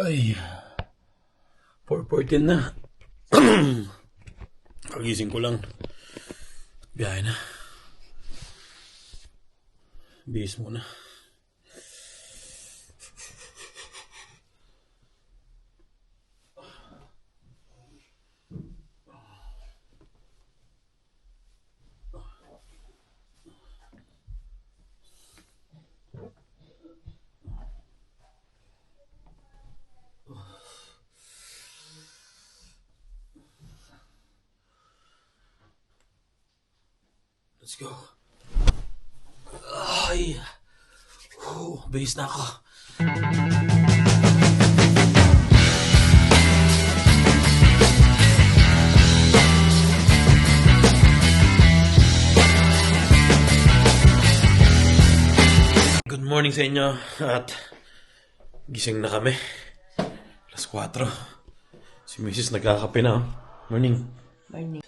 Ay, 4:14 na. Pagising ko lang. Biyahe na. Bihis muna. Let's go. Ay. Bihis na ako. Good morning sa inyo. At gising na kami. Alas 4. Si Mrs. nagkakape na. Morning. Morning.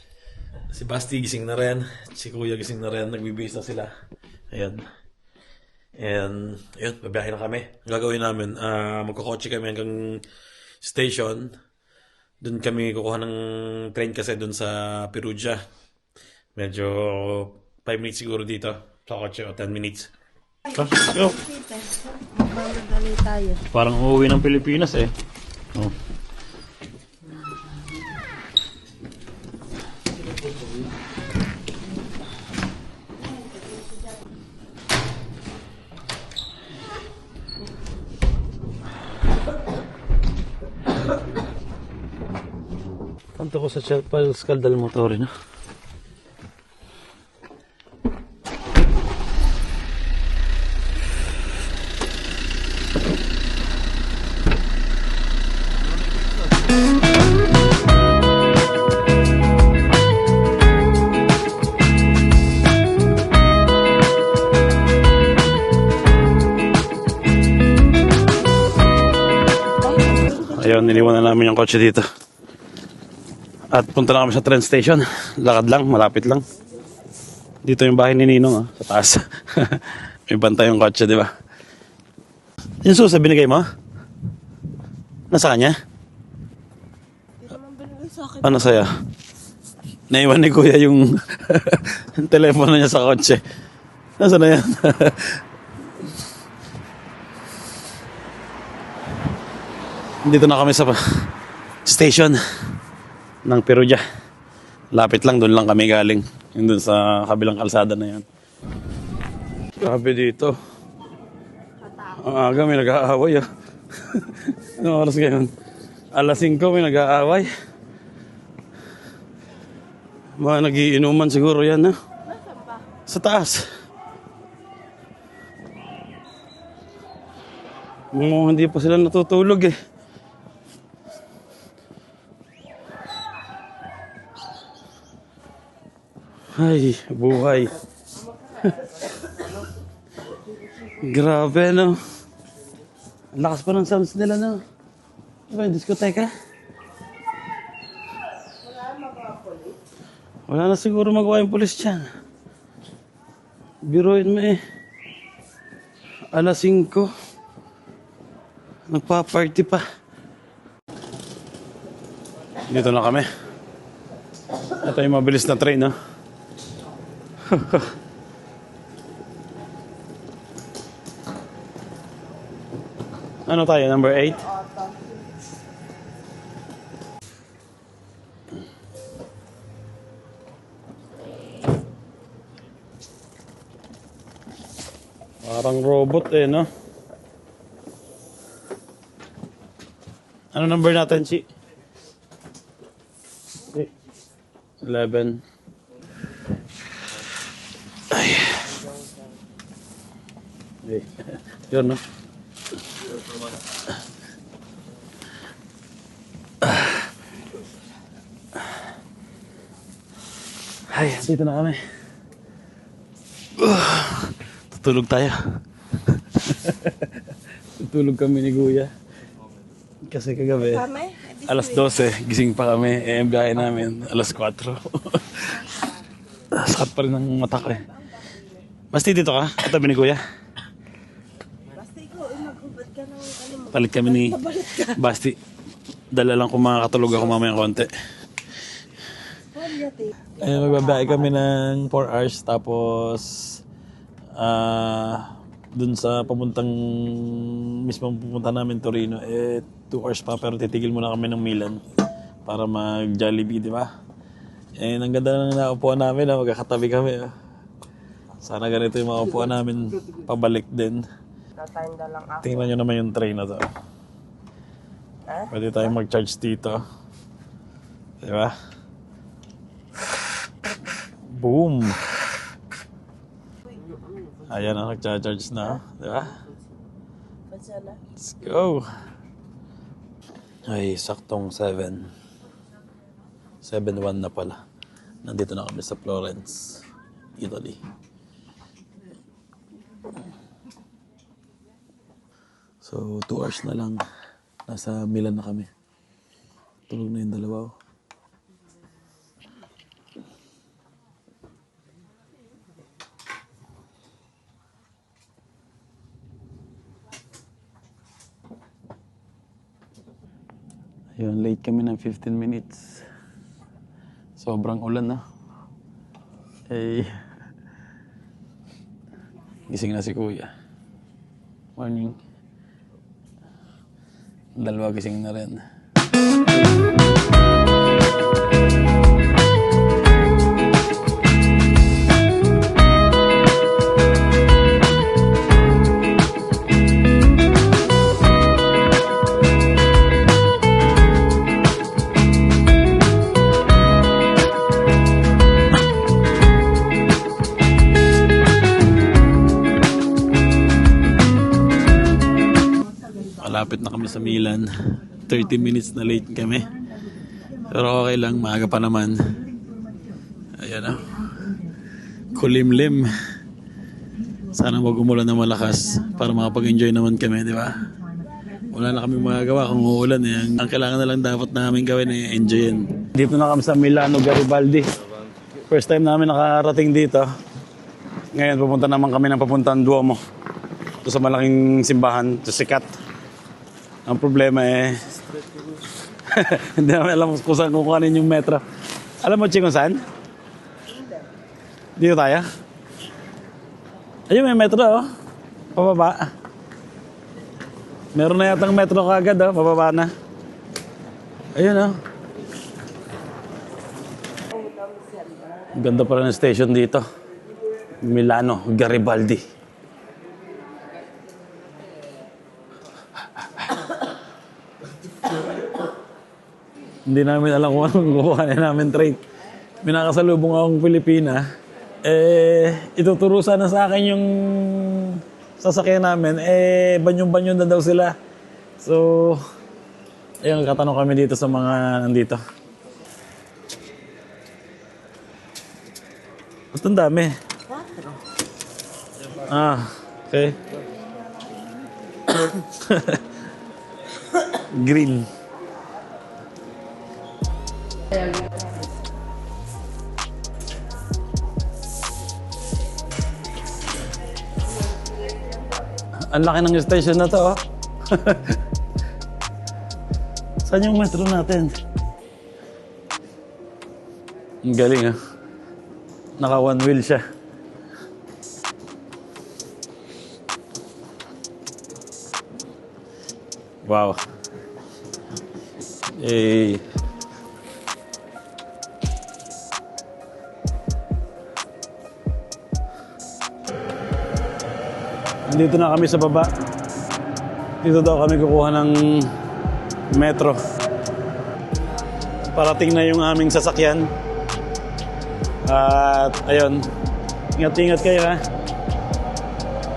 Si Basti gising na rin. Si Kuya gising na rin. Nagbibihis na sila. Ayan. And, yun, babiyahe na kami. Ang gagawin namin, magkakotse kami hanggang station. Doon kami kukuha ng train kasi doon sa Perugia. Medyo 5 minutes siguro dito sa kotse o 10 minutes. Yo. Magdadali tayo. Parang uuwi ng Pilipinas eh. Oh. Tanto ko sa Pascal del Motore, no? Ayun, niliwan na namin yung kotse dito. At punta na kami sa train station. Lakad lang, malapit lang. Dito yung bahay ni Ninong, sa taas. May bantay yung kotse, di ba? Yung susa, binigay mo? Nasa kanya? Hindi naman binigay sa akin. Ano sa'yo? Naiwan ni Kuya yung telepono niya sa kotse. Nasaan na yan? Dito na kami sa station ng Perugia. Lapit lang, doon lang kami galing. Yung doon sa kabilang kalsada na yan. Grabe dito. Ang aga may nag-aaway ah. Anong oras ngayon? Alas 5 may nag-aaway. Mga nagiinuman siguro yan ha. Sa taas. Hindi pa sila natutulog eh. Ay, buhay. Grabe, no? Ang lakas pa ng sounds nila, no? Diba yung diskoteka? Wala na siguro magawa yung pulis dyan. Biruin mo eh. Alas 5. Nagpa-party pa. Dito na kami. Ito yung mabilis na train, no? Ano tayo? Number 8? Parang robot eh, no? Ano number natin, Chi? 11. Ay. Yun, no? Ay, dito na kami. Tutulog tayo. Tutulog kami ni Kuya. Kasi kagabi, alas 12, gising pa kami. Ang biyahe namin, alas 4. Sakit pa rin ang mata ko eh. Basti dito ka? Katabi ni Kuya? Basta ikaw, maghubad ka ng Palit kami ni Basti. Dala lang kung makakatulog ako mamaya konti. Ayun, magbabiyahe kami ng 4 hours. Tapos, dun sa papuntang, mismo pupunta namin Torino, 2 hours pa. Pero titigil muna kami ng Milan para mag-Jollibee, di ba? Ang ganda ng naupuan namin, magkakatabi kami. Sana ganito yung mga upuan namin pabalik din. Tingnan nyo naman yung train na to. Pwede tayong mag-charge dito. Di ba? Boom! Ayan ang nag-charge na. Di ba? Let's go! Ay, saktong 7:01 na pala. Nandito na kami sa Florence, Italy. So, 2 hours na lang. Nasa Milan na kami. Tulog na yung dalawa. Ayun, late kami ng 15 minutes. Sobrang ulan na. Gising na si Kuya. Morning. Dalawa gising na rin. Malapit na kami sa Milan. 30 minutes na late kami. Pero okay lang, maaga pa naman. Ayan na. Kulimlim. Sana wag umulan na malakas para makapag-enjoy naman kami, di ba? Wala na kami magagawa kung uulan. Ang kailangan na lang dapat namin gawin ay enjoyin. Dito na kami sa Milano Garibaldi. First time namin nakarating dito. Ngayon pupunta naman kami ng papuntang Duomo. Ito sa malaking simbahan, ito sikat. Ang problema hindi namin alam kung saan kukuhanin yung metro. Alam mo, Ching, kung saan? Dito tayo? Ayun, may metro, oh. Pababa. Meron na yatang metro kagad, oh. Pababa na. Ayun, oh. Ganda pa rin ang station dito. Milano, Garibaldi. Hindi namin alam kung anong kukuhanin namin train. Minakasalubong akong Pilipina. Ituturo sana sa akin yung sasakyan namin. Banyon-banyon na daw sila. So, ayun, katanong kami dito sa mga nandito. Ba't ang dami? Okay. Green. Ang laki ng station na to, oh. Saan yung metro natin? Ang galing, ah. Naka one wheel siya. Wow. Dito na kami sa baba. Dito daw kami kukuha ng metro. Parating na yung aming sasakyan. At ayun, ingat-ingat kayo, ha.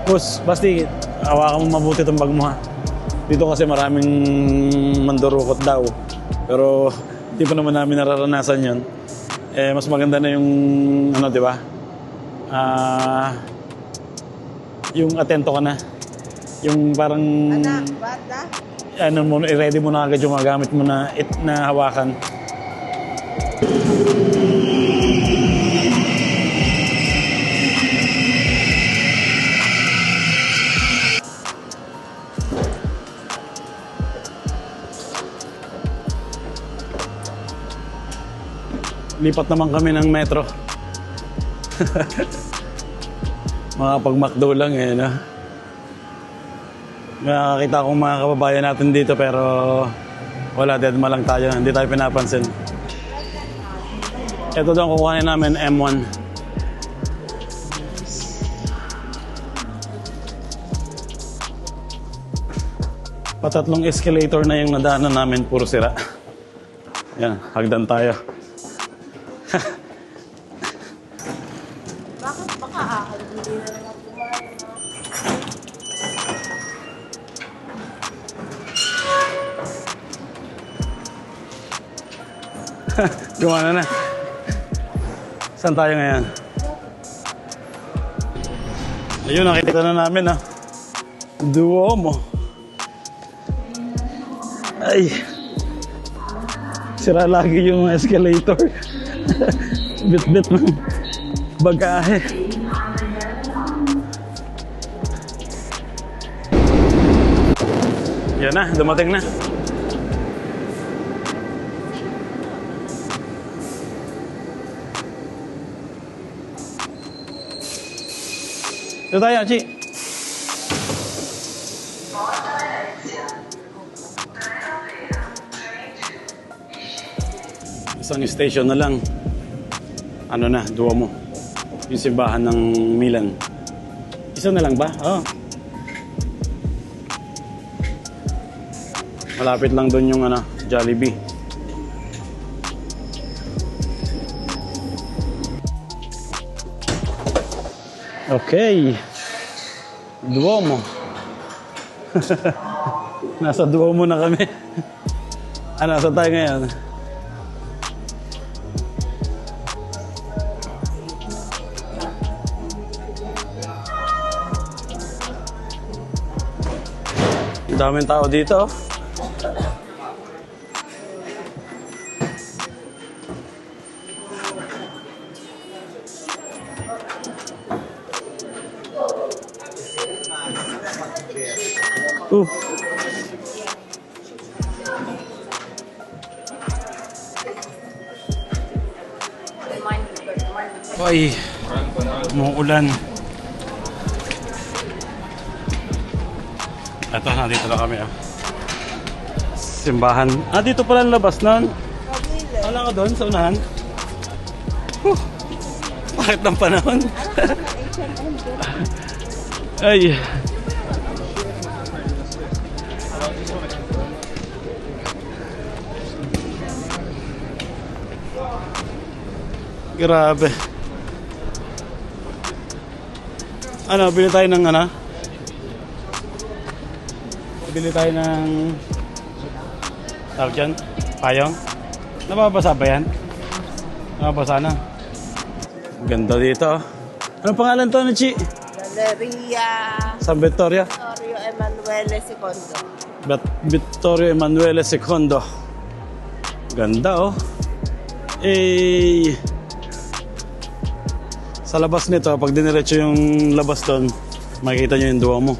Pus, Basti, hawakan mo mabuti itong bag mo, ha. Dito kasi maraming mandurukot daw. Pero hindi pa naman namin nararanasan yun. Mas maganda na yung ano, di ba? Yung atento ka na. Yung parang Bata? ano mo, i-ready mo na agad yung mga gamit mo na hawakan. lipat naman kami ng metro. Makapag-McDo lang eh, no? Nakakita akong mga kababayan natin dito pero wala, deadma lang tayo. Hindi tayo pinapansin. Ito daw ang kukuhanin namin, M1. Patatlong escalator na yung nadaanan namin, puro sira. Yan, hagdan tayo. Bakit baka hindi na naman kumain, no? Gumana na. Saan tayo ngayon? Ayun, nakikita na namin, ah. Duomo. Ay. Sira lagi yung escalator. Bit-bit ng bagahe. Yan na, dumating na. Ito tayo, Chi. Isang station na lang. Ano na, Duomo. Yung simbahan ng Milan. Isa na lang ba? Oo. Malapit lang doon yung Jollibee. Okay. Duomo. Nasa Duomo na kami. Nasa tayo ngayon? Daming tao dito. Ay, umuulan. Ito, nandito na kami. Simbahan. Dito pala ang labas nun. Wala ka doon sa unahan. Bakit ng panahon? Ay. Grabe. Bili tayo ng bili tayo ng tawag dyan? Payong? Nababasa ba yan? Nababasa na. Ganda dito. Anong pangalan to, Chi? Galeria San Vittorio? Vittorio Emanuele II. Vittorio Emanuele II. Ganda, oh. Sa labas nito, pag diniretso yung labas doon, makikita nyo yung Duomo.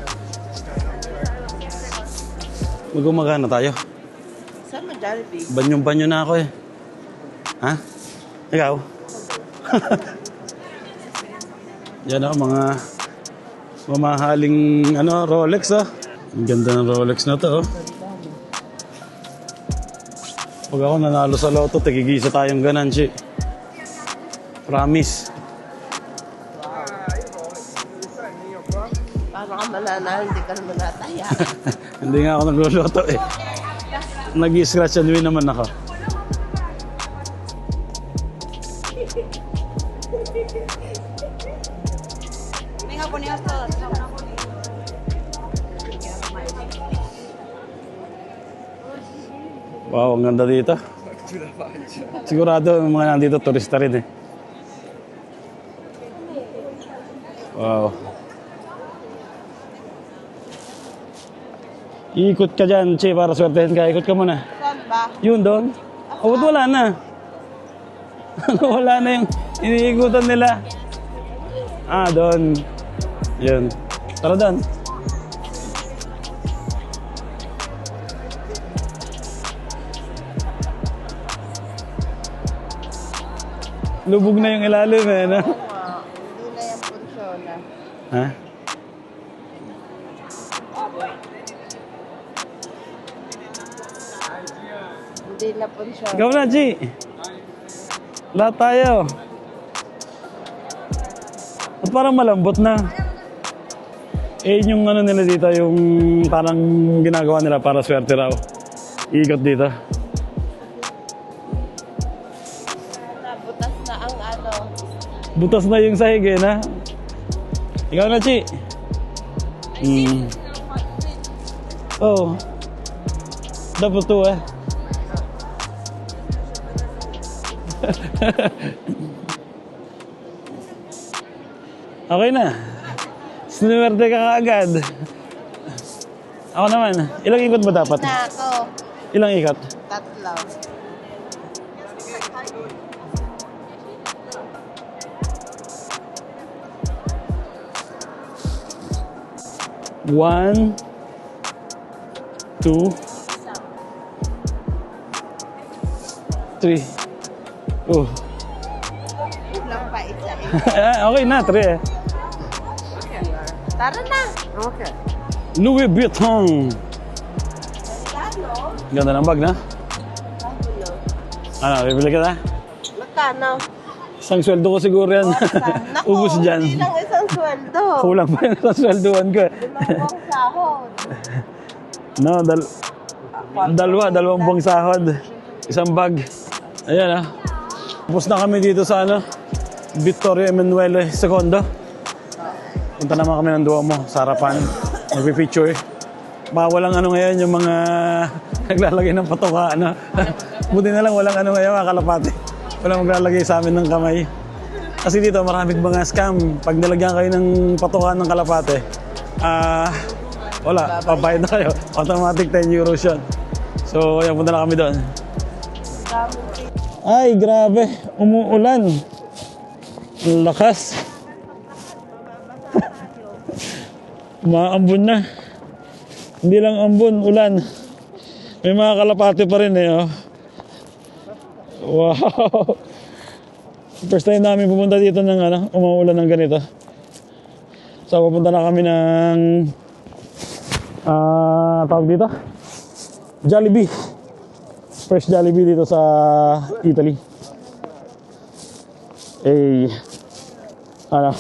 Magumagana tayo. Saan mo Jollibee? Banyong-banyo na ako eh. Ha? Ikaw? Yan ako, mga mamahaling Rolex, oh. Ang ganda ng Rolex na to, oh. Pag ako nanalo sa loto, tigigisa tayong ganan, Chi. Promise. Paano ka mananalo? Hindi ka naman nataya. Hindi nga ako nagluluto eh. Nag-scratch and win naman ako. Wow, ang ganda dito. Sigurado yung mga nandito turista rin eh. Wow. Iikot ka dyan, Che, para swertehin ka. Ikot ka muna. Saan ba? Yun doon. O, ba't wala na? Wala na yung iniikutan nila. Doon. Yun. Tara doon. Lubog na yung ilalim eh, no? Oo nga. Hindi na yung punsona. Ha? Hindi na punsona. Ikaw na, Chi. Lahat tayo. At parang malambot na. Eh, yung ano nila dito, yung parang ginagawa nila para swerte raw. Ikot dito. Nabutas na ang ano. Butas na yung sahig eh, na? Ikaw na, Chi. Oh. Dapat to eh. Okay na. Sinuwerte ka kaagad. Ako naman. Ilang ikot ba dapat? Na ako. Ilang ikot? 3. One, two, three. Oh. Lang pa isa. Okay na, 3 eh. Tara na. Okay. Louis Vuitton. Magkano? Ganda ng bag na. Ano, bibili ka na? Magkano? Isang sweldo ko siguro yan. Naku, Ubus dyan. hindi lang isang sweldo. Kulang pa yun sa sweldoan ko. eh. 5 sahod. No, dalawang buwang sahod. Isang bag. Ayan ah. Tapos na kami dito sa ano, Victoria Emanuele II. Punta naman kami ng Duomo sa harapan. Nagpi-picture. Baka walang ano ngayon yung mga naglalagay ng patoka. Ano. Buti na lang walang ano ngayon mga kalapati. Walang maglalagay sa amin ng kamay. Kasi dito maraming mga scam. Pag nilagyan kayo ng patoka ng kalapate, wala, pabayad na kayo. Automatic 10 euros yun. So, ayan, punta na kami doon. Ay, grabe. Umuulan. Ang lakas. Maambon na. Hindi lang ambon, ulan. May mga kalapate pa rin eh. Oh. Wow. First time namin pumunta dito ng ano, umuulan ng ganito. So, pupunta na kami ng tawag dito? Jollibee. First Jollibee dito sa Italy. Eh, ano?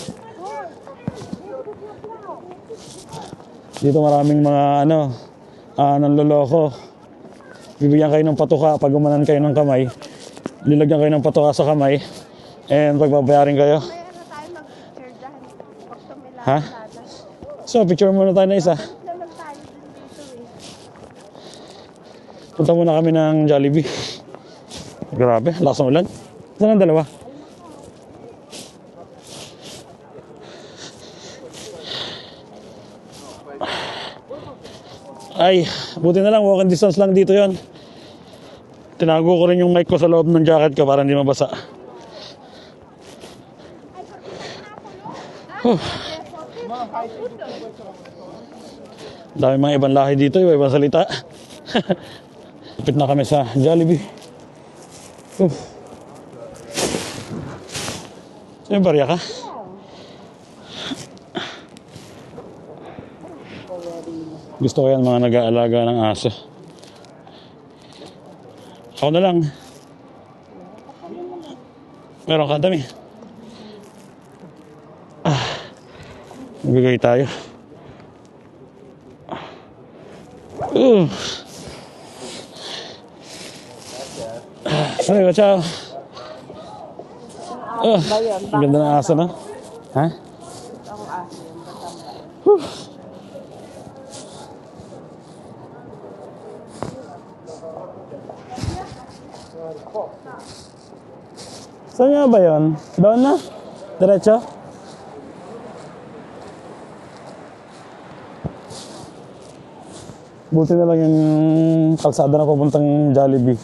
Dito maraming mga ano, nanloloko. Bibigyan kayo ng patuka pag umanan kayo ng kamay. Nilagyan kayo ng patuka sa kamay. And pagbabayarin kayo. Mayroon tayo mag-picture dyan. Pag tumila Ha? So, picture muna tayo na isa. naman tayo dun dito eh. Punta muna kami ng Jollibee. Grabe, lakas ng ulan. Saan ang dalawa? Ay, buti na lang, walking distance lang dito yon. Tinago ko rin yung mic ko sa loob ng jacket ko para hindi mabasa. Dami mga ibang lahi dito, iba-ibang salita. Lapit na kami sa Jollibee. Sa'yo barya ka? Gusto ko yan mga nag-aalaga ng aso. Ako na lang. Meron ka dami. Bigay tayo. Ay, ciao. Ang ganda ng aso, no? Ha? Ang aso yung batang. Saan nga ba yun? Doon na? Diretso? Buti na lang yung kalsada na papuntang Jollibee.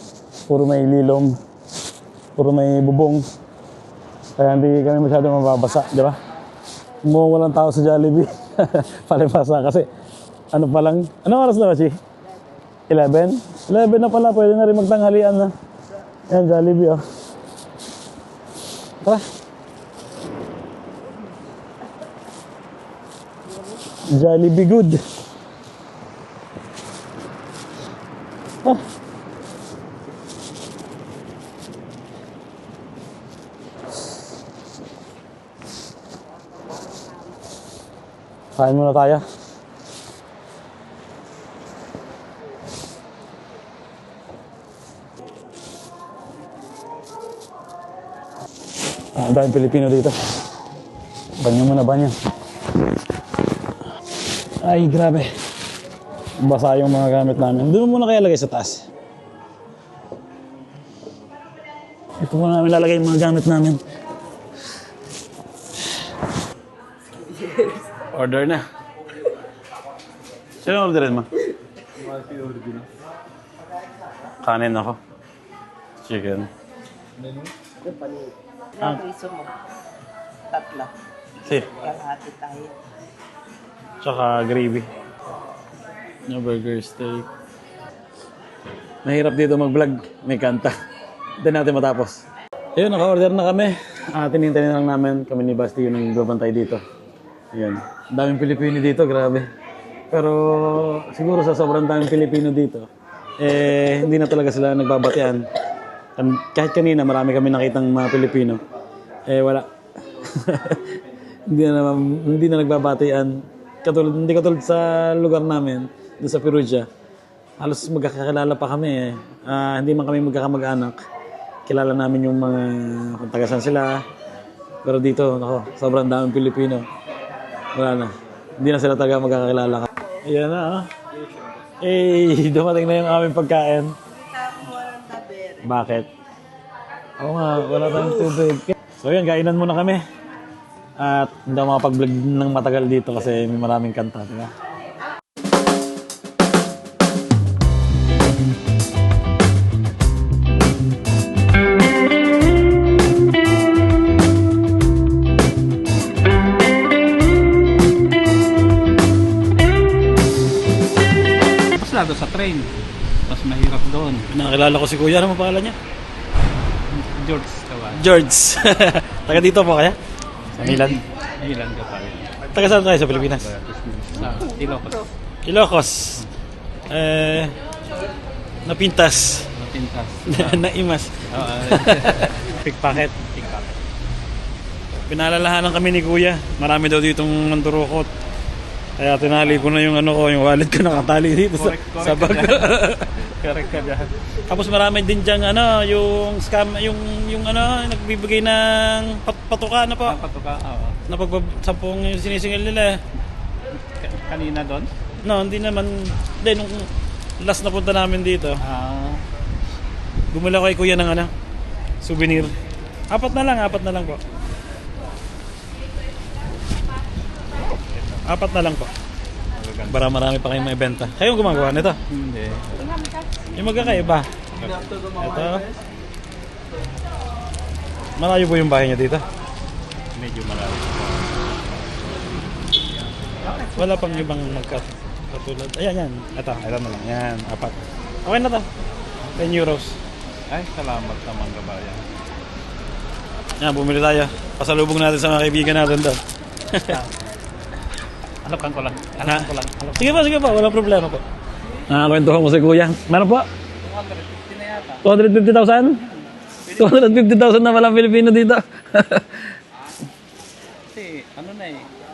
Puro may lilom. Puro may bubong. Kaya hindi kami masyado mababasa, di ba? Mukhang walang tao sa Jollibee. Palibasa kasi ano pa lang. Anong oras na ba, Chi? 11? 11 na pala. Pwede na rin magtanghalian na. Yan, Jollibee, oh. Tara. Jollibee good. Ah. Kain muna tayo. Ang daming Pilipino dito. Banyo muna, banyo. Ay, grabe. Basa yung mga gamit namin. Doon muna kaya lagay sa taas. Ito muna namin lalagay yung mga gamit namin. Order na. Sino orderin mo? Kanin ako. Chicken. Ang piso mo. Tatlo. Si. Kalahati tayo. Tsaka gravy. Na burger steak. Mahirap dito mag-vlog. May kanta. Hindi natin matapos. Ayun, naka-order na kami. Tinintay na lang namin. Kami ni Basti yung nagbabantay dito. Ayun. Daming Pilipino dito, grabe. Pero siguro sa sobrang daming Pilipino dito, hindi na talaga sila nagbabatian. Kahit kanina, marami kami nakitang mga Pilipino. Wala. hindi na nagbabatian. Hindi katulad sa lugar namin, doon sa Perugia. Halos magkakakilala pa kami. Hindi man kami magkakamag-anak. Kilala namin yung mga kung tagasan sila. Pero dito, ako, sobrang daming Pilipino. Wala na. Hindi na sila talaga magkakilala. Ayan na, dumating na yung aming pagkain. Bakit? Oo nga, wala tayong tubig. So yun, kainan muna kami. At hindi ako makapag-vlog ng matagal dito kasi may maraming kanta, diba? Mas lalo sa train. Mas mahirap doon. Nakakilala ko si Kuya. Ano mo pangalan niya? George Kawan. George. Taga dito po kaya? Sa Milan? Ilan ka pa rin. Taga saan tayo sa Pilipinas? Sa Ilocos. Ilocos. Napintas. Matintas. Naimas. Pickpocket. Pickpocket. Pinalalahanan kami ni Kuya. Marami daw ditong nandurukot. Kaya tinali ko na yung yung wallet ko nakatali dito sa bag. Correct ka dyan. Tapos marami din diyang yung scam, yung nagbibigay ng patuka na po. Patuka, oo. Na pagsampung yung sinisingil nila. Kanina doon? No, hindi naman. Hindi, nung last na punta namin dito, bumila ko kay Kuya ng souvenir. Apat na lang po. Apat na lang po. Para marami pa kayong may benta. Kayong gumagawa nito? Hindi. Yung magkakaiba. Ito. Malayo po yung bahay niya dito? Medyo malayo. Wala pang ibang magkatulad. Ayan, yan. Ito na lang. Yan, apat. Okay na to. 10 euros. Ay, salamat sa mga kabayan. Yan, bumili tayo. Pasalubong natin sa mga kaibigan natin doon. Hanapan ko lang. Sige po. Walang problema po. Nakakwentuhan mo si Kuya. Meron po? 250 na yata. 250,000? 250,000 na walang Pilipino dito. Kasi,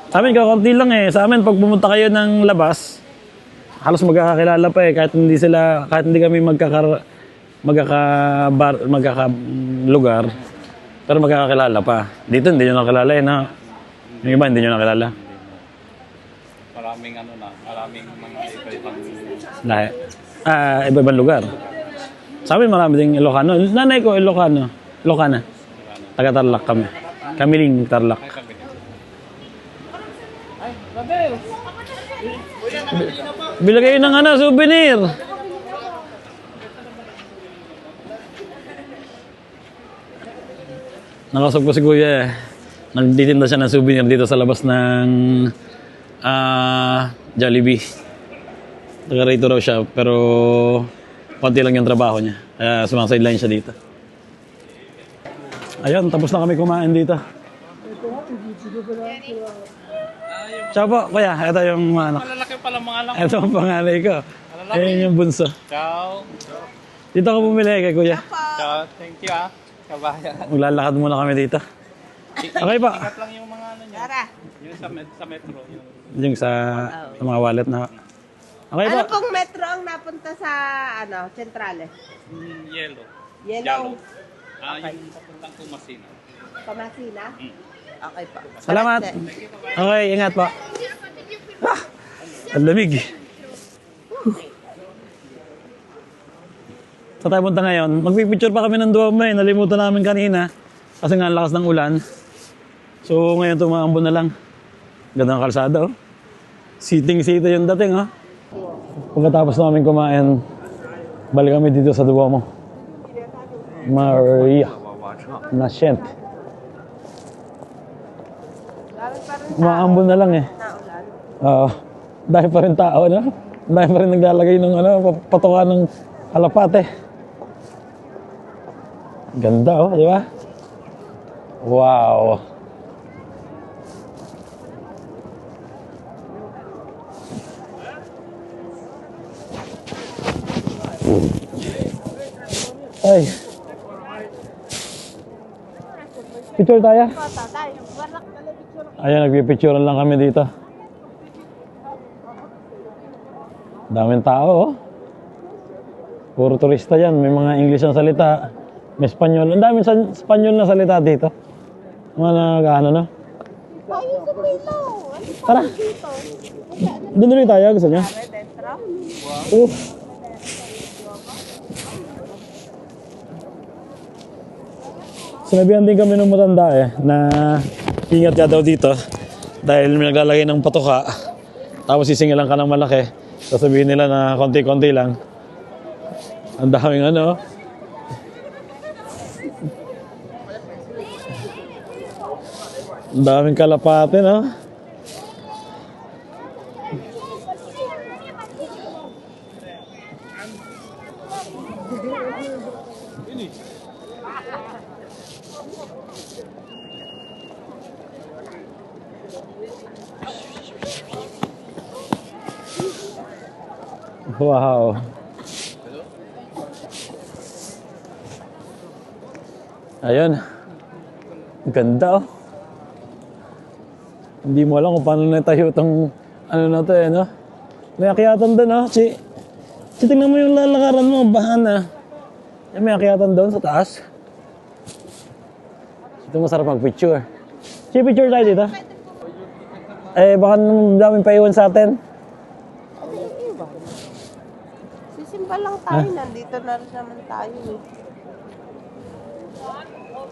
Sa amin, kakunti lang Sa amin, pag pumunta kayo ng labas, halos magkakakilala pa kahit hindi kami magkakalugar, pero magkakakilala pa. Dito, hindi nyo nakilala Yung iba, hindi nyo nakilala. Maraming mga iba-ibang Lahi. Iba-ibang lugar. Sa amin, marami ding Ilocano. Nanay ko, Ilocana. Taga Tarlac kami. Kamiling Tarlac. Bila kayo ng souvenir. Nakasok ko si Kuya Nagtitinda siya ng souvenir dito sa labas ng Jollibee. Taga rito raw siya, pero konti lang yung trabaho niya. Kaya sumaside line siya dito. Ayun, tapos na kami kumain dito. Ciao po, kuya. Ito yung mga anak. Malalaki pala mga anak. Ito ang panganay ko. Ayun yung bunso. Ciao. Dito ako bumili kay kuya. Ciao. Thank you Kabayan. Maglalakad muna kami dito. Okay pa. Ingat lang yung mga ano niya. Tara. Yung sa metro. Yung sa mga wallet na. Okay Ano pa. pong metro ang napunta sa Centrales? Yellow. Yellow. Yung papuntang Kumasina. Pamasina? Okay po. Salamat. Okay, ingat po. Ah, ang lamig. Sa tayo punta ngayon, magpipicture pa kami ng Duomo eh. Nalimutan namin kanina kasi nga ang lakas ng ulan. So ngayon tumaambon na lang. Ganda ng kalsada oh. Siting-sita yung dating oh. Pagkatapos namin kumain, balik kami dito sa Duomo. Maria Nascent. Umaambon na lang eh. Naulan. Oo. Dahil pa rin tao, no? Dahil pa rin naglalagay ng patuka ng kalapate. Ganda, oh, di ba? Wow. Ay. Picture tayo. Ayan, nagpipicturean lang kami dito. Daming tao, oh. Puro turista yan. May mga English na salita. May Espanyol. Ang daming Espanyol na salita dito. Mga nag-ano na. Tara. Doon ulit tayo. Gusto niyo? Sinabihan din kami ng matanda eh, na ingat ka daw dito dahil may naglalagay ng patuka tapos sisingilan ka ng malaki, sasabihin nila na konti-konti lang. Ang daming ano. Ang daming kalapate, no? Wow. Ayun. Ganda oh. Hindi mo alam kung paano natayo itong ano na to eh, no? May akyatan doon, no? Tingnan mo yung lalakaran mo, bahan na. May akyatan doon sa taas. Ito masarap mag-picture. Picture tayo dito. Eh, baka daming paiwan sa atin. Sisimba lang tayo. Nandito na rin naman tayo eh.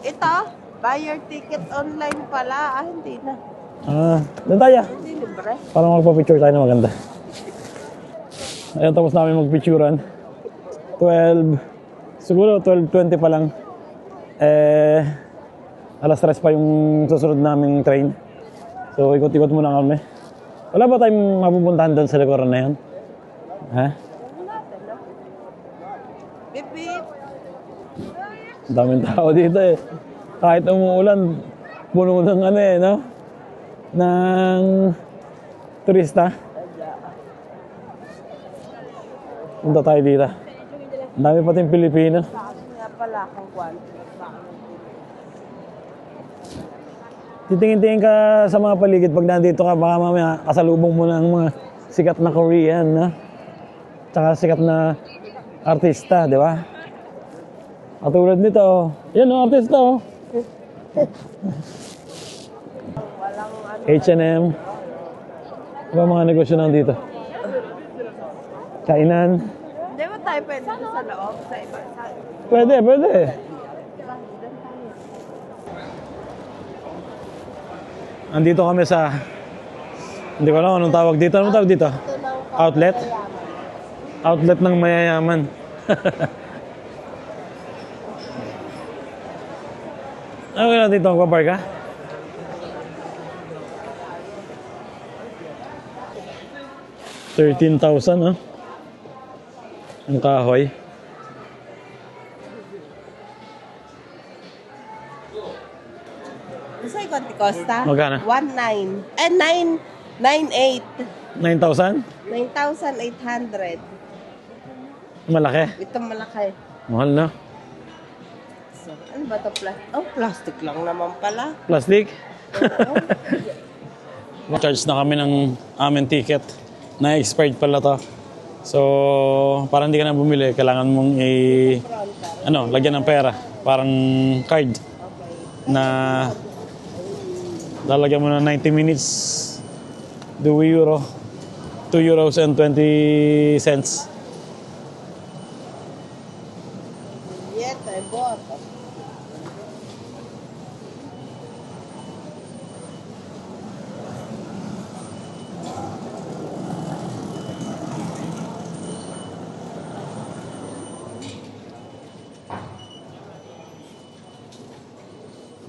Ito, buy your ticket online pala. Hindi na. Doon tayo. Hindi libre. Para magpa-picture tayo na maganda. Ayun, tapos namin mag-picturean. 12, siguro 12:20 pa lang. Alas 3 pa yung susunod naming train. So, ikot-ikot muna kami. Wala ba tayong mapupuntahan doon sa likuran na yan? Ha? Bip bip. Ang daming tao dito eh. Kahit umuulan, puno ng ano eh, no? Ng turista. Punta tayo dito. Ang dami pating Pilipino. Nga pala kung kwan. Titingin-tingin ka sa mga paligid pag nandito ka, baka mamaya kasalubong mo ng mga sikat na Korean, no? Tsaka sikat na artista, di ba? Katulad nito, oh. Yan, oh, artista, oh. H&M. Diba mga negosyo nandito? Kainan. Hindi ba tayo pwede sa loob? Sa iba? Pwede, pwede. Andito kami sa... Hindi ko alam anong tawag dito. Anong tawag dito? Outlet? Outlet ng mayayaman. Ano ka na dito? Magpapark ka? $13,000, no? Ang kahoy. Sa Conti Costa? Magkano? 1,900. 9,800. 9,000? 9,800. Malaki. Ito malaki. Mahal na. So, ano ba ito? Plastic lang naman pala. Plastic? Charge na kami ng aming ticket. Na-expired pala to. So, para hindi ka na bumili, kailangan mong lagyan ng pera. Parang card. Na lalagyan mo na 90 minutes. 2 euro. 2 euros and 20 cents. Yes, I bought.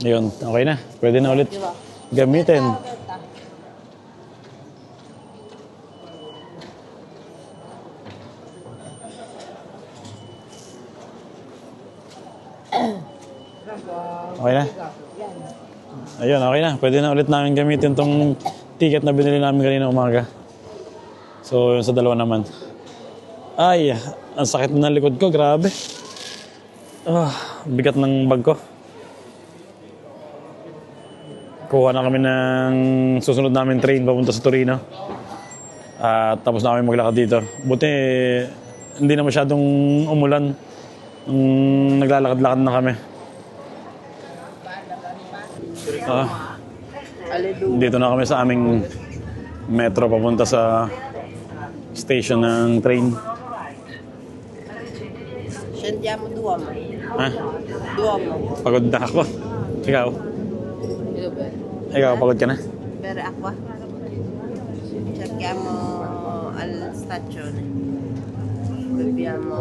Ayun, okay na. Pwede na ulit gamitin. Okay na? Ayun, okay na. Pwede na ulit namin gamitin tong ticket na binili namin kanina umaga. So, yun sa dalawa naman. Ay, ang sakit na ng likod ko. Grabe. Bigat ng bag ko. Kuha na kami ng susunod namin train papunta sa Torino. At tapos na kami maglakad dito. Buti, hindi na masyadong umulan. Naglalakad-lakad na kami. Dito na kami sa aming metro papunta sa station ng train. Scendiamo due mo. Ha? Due mo. Pagod na ako. Ikaw? Ikaw, pagod ka na? Bere acqua. Cerchiamo al stazione. Beviamo.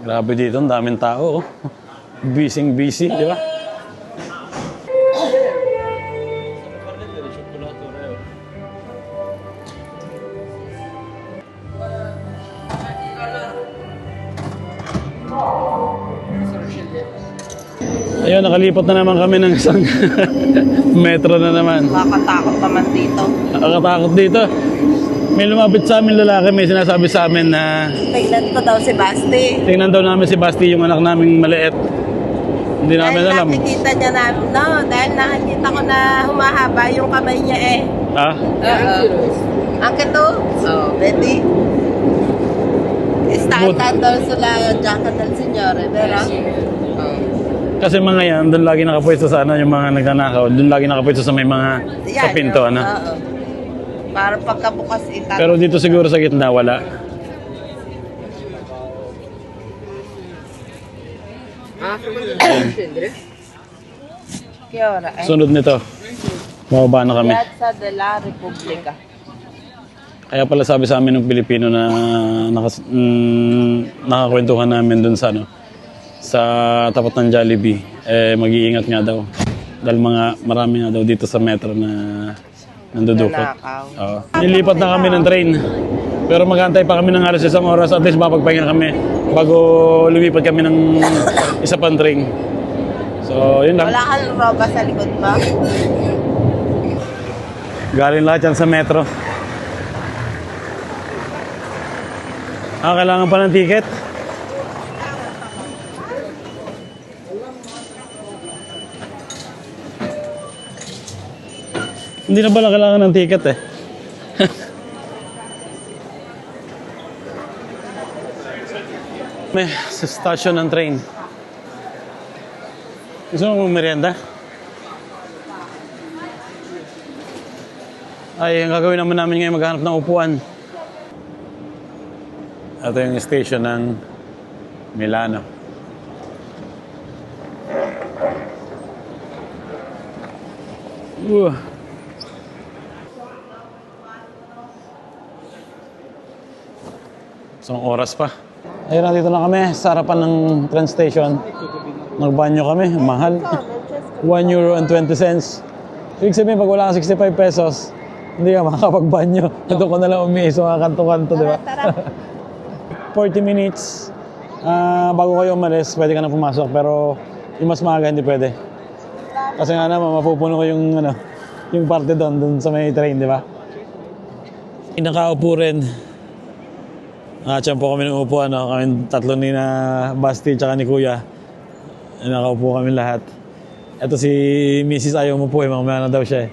Grabe dito, ang daming tao. Busy, di ba? Ayun, nakalipat na naman kami ng isang metro na naman. Nakakatakot naman dito. Nakakatakot dito. May lumapit sa amin lalaki, may sinasabi sa amin na Tingnan ko daw si Basti. tingnan daw namin si Basti, yung anak naming maliit. Hindi namin alam. Nakikita niya na, dahil nakikita ko na humahaba yung kamay niya eh. Ah? Anche tu? Oh, vedi? Sta andando sulla giacca del signore, vero? Kasi mga yan, doon lagi nakapwesto sa yung mga nagnanakaw. Doon lagi nakapwesto sa may mga sa pinto, ano? Oo. Para pagkabukas itat. Pero dito siguro sa gitna, wala. Che ora è? Sunod nito, mababa na kami. Piazza della Repubblica. Kaya pala sabi sa amin ng Pilipino na nakakwentuhan namin doon sa sa tapat ng Jollibee, mag-iingat nga daw. Dahil marami nga daw dito sa metro na nandudukot. Nanakaw. Oo. Nilipat na kami ng train. Pero mag-antay pa kami ng halos isang oras. At least mapagpahinga kami bago lumipat kami ng isa pang train. So, yun lang. Wala kang roba sa likod mo? Galing lahat yan sa metro. Kailangan pa ng ticket? Hindi na pala kailangan ng ticket eh. May sa station ng train. Gusto mo merienda? Ay, ang gagawin naman namin ngayon, maghanap ng upuan. Ito yung station ng Milano. Isang oras pa. Ayun, nandito na kami sa harapan ng train station. Nagbanyo kami, mahal. 1 euro and 20 cents. Ibig sabihin, pag wala kang 65 pesos, hindi ka makakapagbanyo. Ito ko na lang umiis sa mga kanto-kanto, di ba? 40 minutes. Bago kayo umalis, pwede ka na pumasok. Pero yung mas maaga, hindi pwede. Kasi nga naman, mapupuno ko yung, ano, yung parte doon sa may train, di ba? Nakaupo rin. Nakacham po kami ng upuan, no? Kami tatlo ni na Basti tsaka ni Kuya. Nakaupo kami lahat. Ito si Mrs. ayaw mo po mamaya na daw siya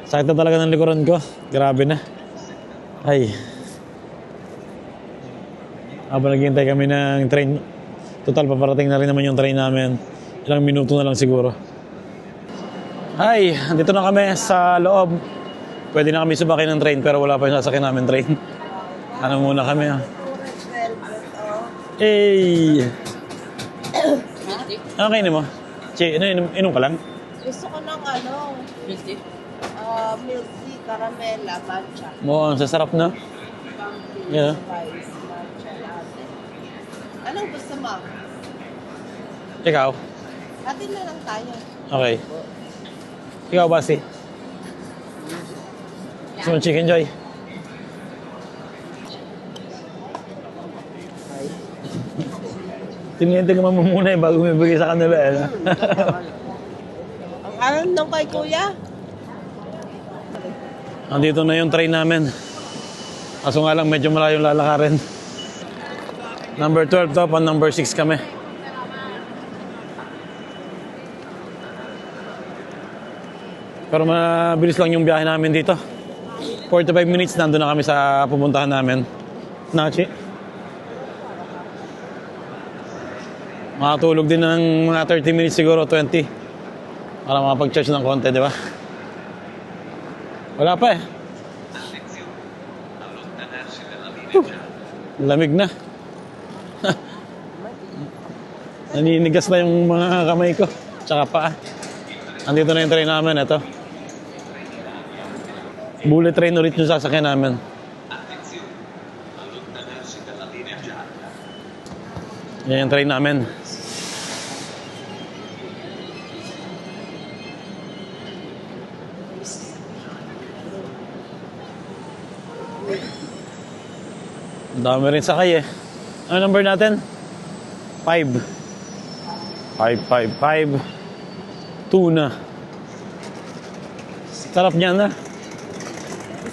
Sakit na talaga ng likuran ko. Grabe na. Ay. Habang naghihintay kami ng train. Total, paparating na rin naman yung train namin. Ilang minuto na lang siguro. Ay, andito na kami sa loob. Pwede na kami sumakay ng train pero wala pa yung sasakyan namin train. Ano muna kami Hey! Ano kainin mo? Che, inom ka lang? Gusto ko ng milk tea, caramela, matcha. Mukhang sasarap na. Yeah. Spice, matcha, latte. Anong gusto mo? Ikaw? Atin na lang tayo. Okay. Ikaw, Basti? Gusto mo chicken joy? Tinitin naman mo muna bago bibigay sa kanila Ang alam nung kay Kuya? Andito na yung train namin. Kaso nga lang medyo malayong lalakarin. Number 12 to, pan number 6 kami. Pero mabilis lang yung biyahe namin dito. 45 minutes nandun na kami sa pupuntahan namin. Nachi. Makatulog din ng mga 30 minutes siguro, 20. Para makapag-charge ng konti, di ba? Wala pa Lamig na. Naninigas na yung mga kamay ko. Tsaka paa. Andito na yung train namin, ito. Bullet train ulit yung sasakyan namin. Yan yung train namin. Ang dami rin sakay Ano number natin? 5. 5. 2 na. Sarap niya na.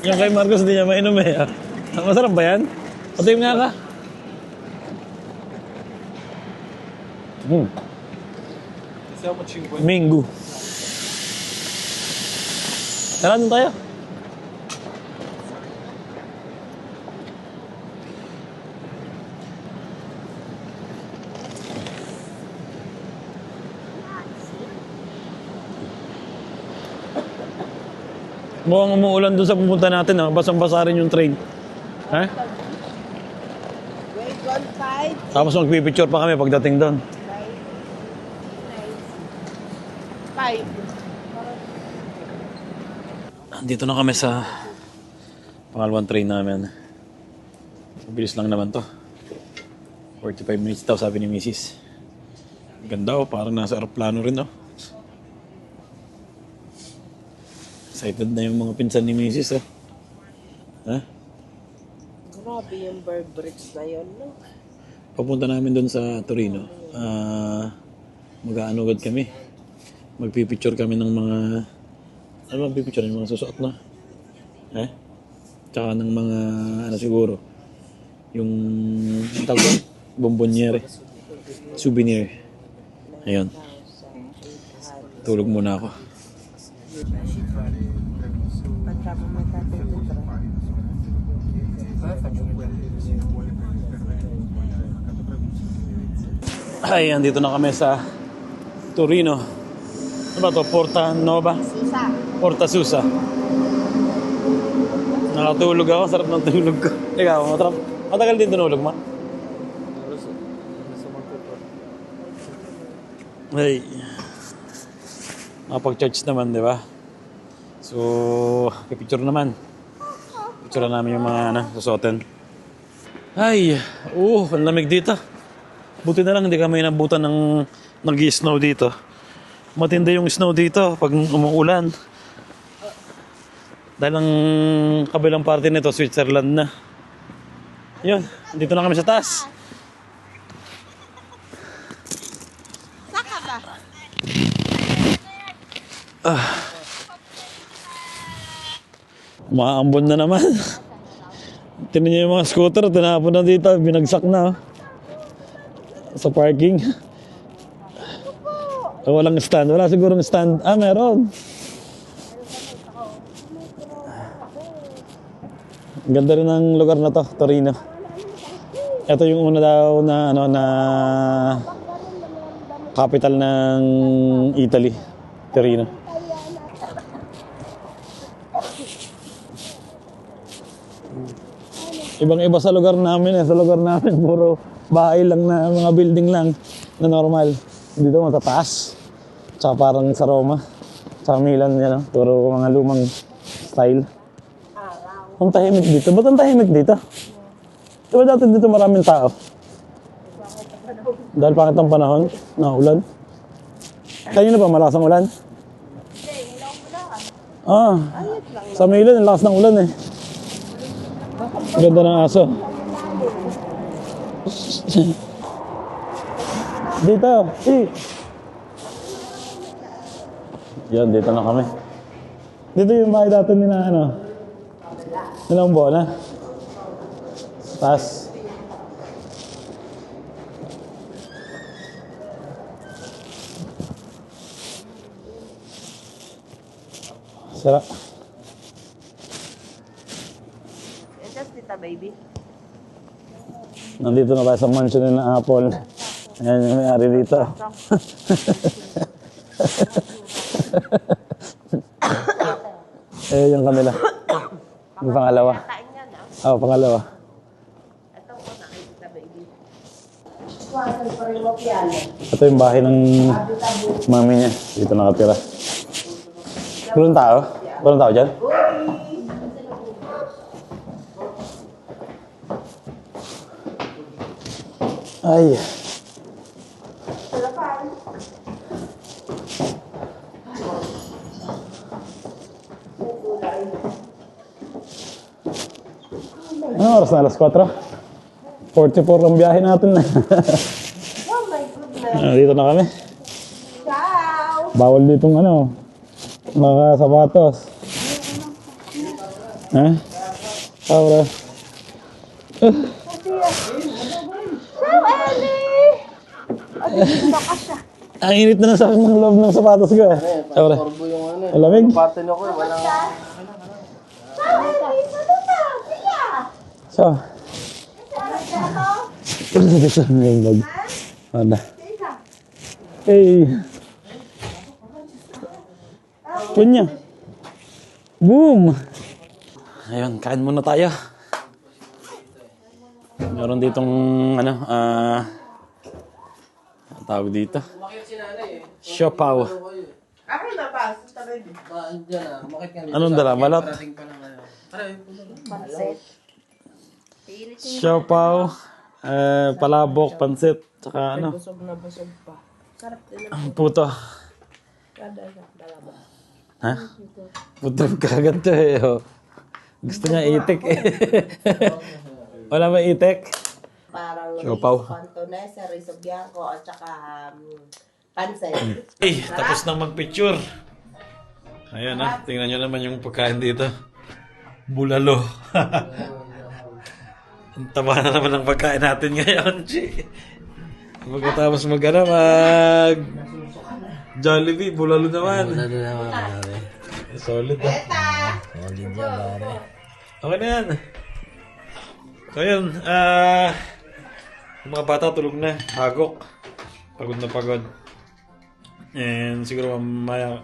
Yung kay Marcos hindi niya mainom Masarap ba yan? Patim nga ka. Minggu. Tara doon tayo. Mukhang umuulan doon sa pupunta natin basang-basa rin yung train. Wait, 1.5. Tapos magpipicture pa kami pagdating doon. 5. Dito na kami sa pangalawang train namin. Mabilis lang naman to. 45 minutes daw sabi ni Mrs. Ganda parang nasa aeroplano rin Excited na yung mga pinsan ni Mrs. Grabe yung bird bricks na yun, no? Papunta namin doon sa Torino. Mag-aano agad kami. Magpipicture kami ng mga... Ano bang pipicture? Yung mga susuot na? Tsaka ng mga... Ano siguro? Yung... Ang tawag doon? Bomboniere. Souvenir. Ayun. Tulog muna ako. Ay, andito na kami sa Torino. Ano ba to? Porta Nova? Susa. Porta Susa. Nakatulog ako. Sarap ng tulog ko. Ikaw, matagal din tunulog, ma? Ay. Makapag-charge naman, di ba? So, pipicture naman. Picture namin yung mga susuotin. Ay, ang lamig dito. Buti na lang hindi kami nabutan ng nag-i-snow dito. Matindi yung snow dito pag umuulan. Dahil ang kabilang parte nito, Switzerland na. Yun, dito na kami sa taas. Saka ba? Maambon na naman. Tinan niyo yung mga scooter, tinapon na dito, binagsak na. Sa parking. Walang stand, wala sigurong stand. Meron. Ganda rin ang lugar na to, Torino. Ito yung una daw na capital ng Italy, Torino. Ibang-iba sa lugar namin Sa lugar namin, puro bahay lang na, mga building lang na normal. Dito matataas. Tsaka parang sa Roma. Tsaka Milan, yan, puro mga lumang style. Ang tahimik dito. Ba't ang tahimik dito? Diba dati dito maraming tao? Dahil pangit ang panahon, naulan. Kanina pa malakas ang ulan? Sa Milan, ang lakas ng ulan eh. Ganda ng aso. Dito. Yan, dito na kami. Dito yung bahay dati nila nilang buwan na. Taas. Sarap. Just dito, baby. Nandito na tayo sa mansion ng Apple. Ayan yung may-ari dito. Yung kanila. Yung pangalawa. Pangalawa. Ito po nakikita, baby. Ito yung bahay ng mami niya. Dito nakatira. Walang tao? Walang tao dyan? Ay. Ano oras na? Alas 4? 44 ang biyahe natin na. Oh my goodness. Dito na kami. Ciao! Bawal ditong mga sapatos. Ha? Bro. Ciao, Ellie! Baka siya. Ang init na sa akin ng loob ng sapatos ko. Bro. Malamig? Ciao, Ellie! Ano na? Siya! So. Ano na? Ito sa mga Ano? Hey. Kunya. Boom! Ayun, kain muna tayo. Meron ditong tawag dito. Siopaw. Ako na ba? Anong dala? Malot? Pansit. Siopaw, palabok, pansit, tsaka Busog na busog pa. Sarap din ang puto. kada dalawa. Ha? Puto kagad to eh. Oh. Gusto niya itik eh. Wala ba itik? Parang Siopaw. Cantonese, riso bianco, at saka pansit. Tapos na magpicture. Ayan tingnan nyo naman yung pagkain dito. Bulalo. Ang taba na naman ng pagkain natin ngayon, G. Pagkatapos mag Jollibee, bulalo naman. Bulalo naman, solid Solid yan, pare. Okay na yan. So yun, yung mga bata tulog na, hagok. Pagod na pagod. And siguro mamaya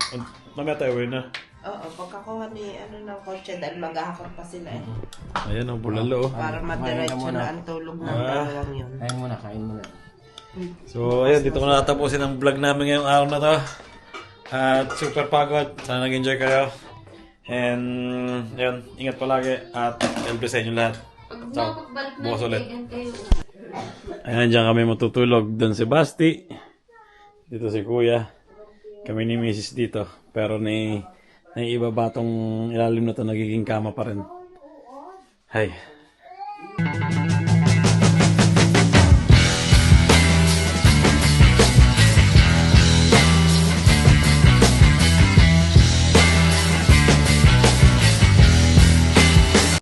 tayo uwi na. Oo, pagkakuha ni ng kotse dahil maghahakot pa sila eh. Ayan ang bulalo. Para madiretso na ang tulog ng dalawang yun. Kain muna. So ayun, dito ko natatapusin ang vlog namin ngayong araw na to. At super pagod. Sana nag-enjoy kayo. And yun, ingat palagi. At God bless sa inyo lahat. So, bukas ulit. Ayan, dyan kami matutulog. Doon si Basti. Dito si Kuya. Kami ni Mrs. dito. Pero naiibaba tong ilalim na to, nagiging kama pa rin. Hay.